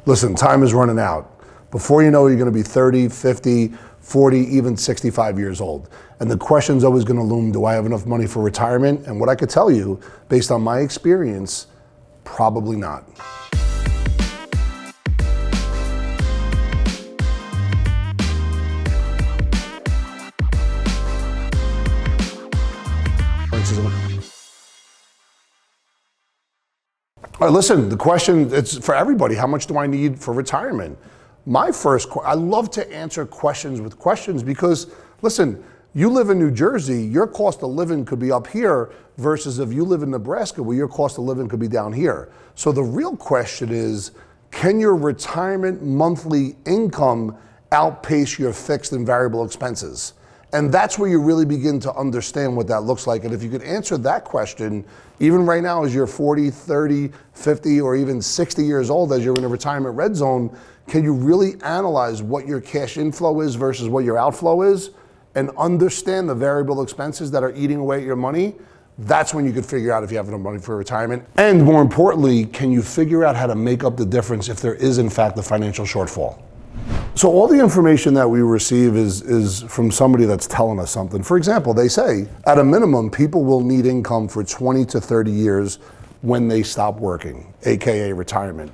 Listen, time is running out. Before you know it, you're gonna be 30, 50, 40, even 65 years old. And the question's always gonna loom, do I have enough money for retirement? And what I could tell you, based on my experience, probably not. All right, listen, the question, it's for everybody. How much do I need for retirement? I love to answer questions with questions because, listen, you live in New Jersey, your cost of living could be up here versus if you live in Nebraska where your cost of living could be down here. So the real question is, can your retirement monthly income outpace your fixed and variable expenses? And that's where you really begin to understand what that looks like. And if you could answer that question, even right now as you're 40, 30, 50, or even 60 years old, as you're in a retirement red zone, can you really analyze what your cash inflow is versus what your outflow is and understand the variable expenses that are eating away at your money? That's when you could figure out if you have enough money for retirement. And more importantly, can you figure out how to make up the difference if there is in fact a financial shortfall? So all the information that we receive is from somebody that's telling us something. For example, they say, at a minimum, people will need income for 20 to 30 years when they stop working, AKA retirement.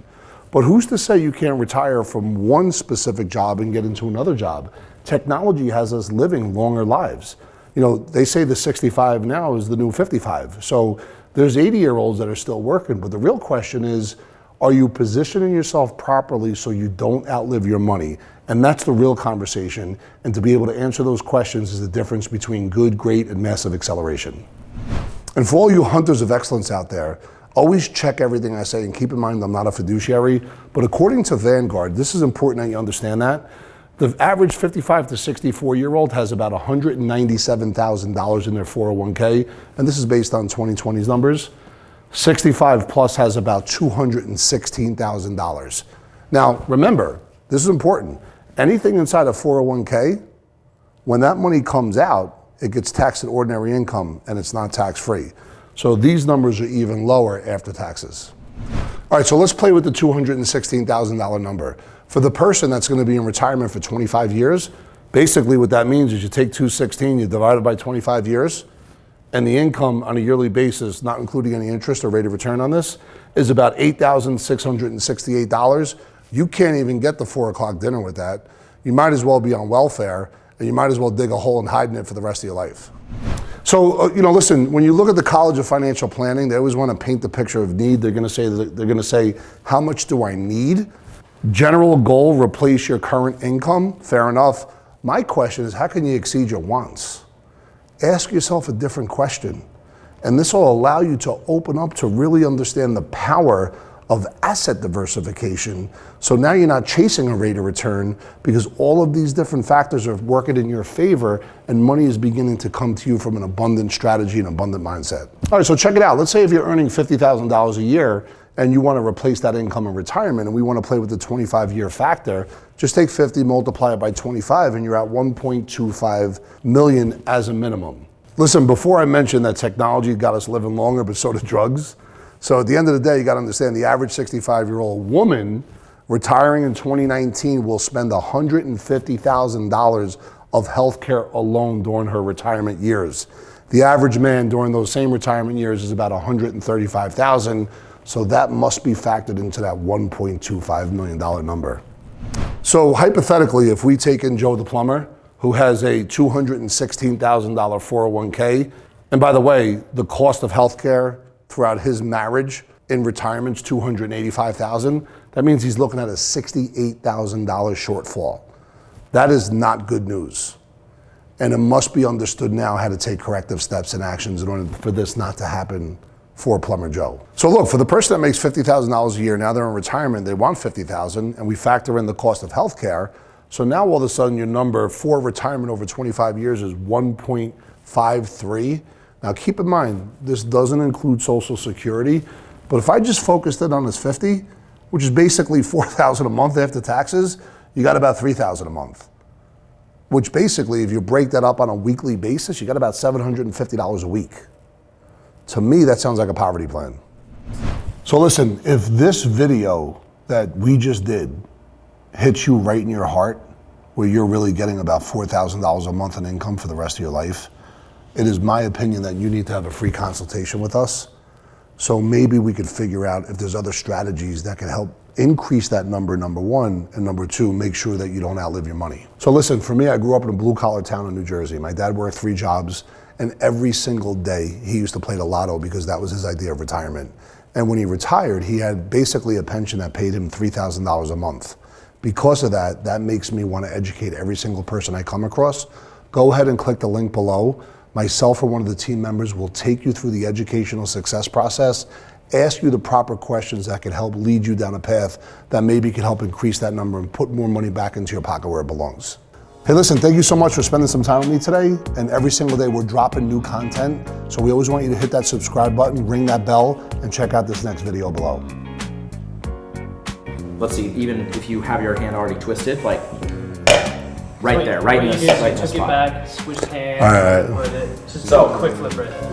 But who's to say you can't retire from one specific job and get into another job? Technology has us living longer lives. You know, they say the 65 now is the new 55. So there's 80-year-olds that are still working, but the real question is, are you positioning yourself properly so you don't outlive your money? And that's the real conversation. And to be able to answer those questions is the difference between good, great, and massive acceleration. And for all you hunters of excellence out there, always check everything I say and keep in mind I'm not a fiduciary, but according to Vanguard, this is important that you understand that, the average 55 to 64-year-old has about $197,000 in their 401k, and this is based on 2020's numbers. 65 plus has about $216,000. Now, remember, this is important. Anything inside a 401k, when that money comes out, it gets taxed at ordinary income and it's not tax-free. So these numbers are even lower after taxes. All right, so let's play with the $216,000 number. For the person that's gonna be in retirement for 25 years, basically what that means is you take 216, you divide it by 25 years, and the income on a yearly basis, not including any interest or rate of return on this, is about $8,668. You can't even get the 4 o'clock dinner with that. You might as well be on welfare, and you might as well dig a hole and hide in it for the rest of your life. So, listen, when you look at the College of Financial Planning, they always want to paint the picture of need. They're going to say, how much do I need? General goal, replace your current income. Fair enough. My question is, how can you exceed your wants? Ask yourself a different question. And this will allow you to open up to really understand the power of asset diversification. So now you're not chasing a rate of return because all of these different factors are working in your favor and money is beginning to come to you from an abundant strategy and abundant mindset. All right, so check it out. Let's say if you're earning $50,000 a year and you want to replace that income in retirement and we want to play with the 25-year factor, just take 50, multiply it by 25 and you're at 1.25 million as a minimum. Listen, before I mentioned that technology got us living longer, but so did drugs. So at the end of the day, you got to understand the average 65-year-old woman retiring in 2019 will spend $150,000 of healthcare alone during her retirement years. The average man during those same retirement years is about $135,000. So that must be factored into that $1.25 million number. So hypothetically, if we take in Joe the plumber, who has a $216,000 401k, and by the way, the cost of healthcare throughout his marriage in retirement is $285,000, that means he's looking at a $68,000 shortfall. That is not good news. And it must be understood now how to take corrective steps and actions in order for this not to happen for Plumber Joe. So look, for the person that makes $50,000 a year, now they're in retirement, they want $50,000, and we factor in the cost of healthcare. So now all of a sudden your number for retirement over 25 years is 1.53. Now keep in mind, this doesn't include Social Security, but if I just focused it on his 50, which is basically $4,000 a month after taxes, you got about $3,000 a month. Which basically, if you break that up on a weekly basis, you got about $750 a week. To me, that sounds like a poverty plan. So listen, if this video that we just did hits you right in your heart, where you're really getting about $4,000 a month in income for the rest of your life, it is my opinion that you need to have a free consultation with us. So maybe we could figure out if there's other strategies that can help increase that number one, and number two, make sure that you don't outlive your money. So listen, for me, I grew up in a blue collar town in New Jersey. My dad worked 3 jobs, and every single day he used to play the lotto because that was his idea of retirement. And when he retired, he had basically a pension that paid him $3,000 a month. Because of that, that makes me want to educate every single person I come across. Go ahead and click the link below. Myself or one of the team members will take you through the educational success process, ask you the proper questions that can help lead you down a path that maybe can help increase that number and put more money back into your pocket where it belongs. Hey, listen, thank you so much for spending some time with me today. And every single day we're dropping new content. So we always want you to hit that subscribe button, ring that bell, and check out this next video below. Let's see, even if you have your hand already twisted, like right there, right in this Took it spot. back, switched hands, All right. put it. Just so quick flip right there.